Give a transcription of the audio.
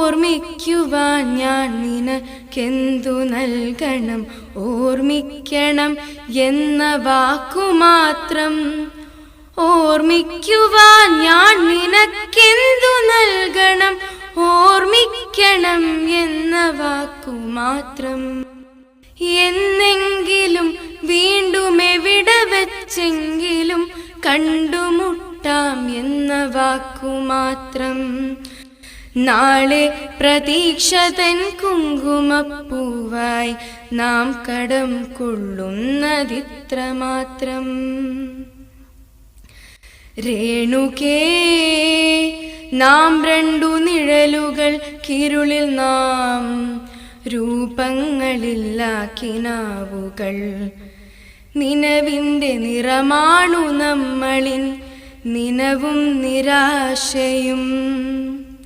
ഓർമ്മിക്കുവാൻ ഞാൻ നിനക്കെന്തു നൽകണം? ഓർമ്മിക്കണം എന്ന വാക്കുമാത്രം. ഓർമ്മിക്കുവാൻ ഞാൻ നിനക്കെന്തു നൽകണം? ഓർമ്മിക്കണം എന്ന വാക്കുമാത്രം. എന്നെങ്കിലും വീണ്ടും എവിടെ വെച്ചെങ്കിലും കണ്ടുമുട്ടാം എന്ന വാക്കുമാത്രം. നാളെ പ്രതീക്ഷ തൻ കുങ്കുമപ്പൂവായി നാം കടം കൊള്ളുന്നതിത്ര മാത്രം. രേണുകേ, നാം രണ്ടു നിഴലുകൾ കിരുളിൽ നാം രൂപങ്ങളില്ല കിനാവുകൾ. നിലവിൻ്റെ നിറമാണു നമ്മളിൻ നിനവും നിരാശയും.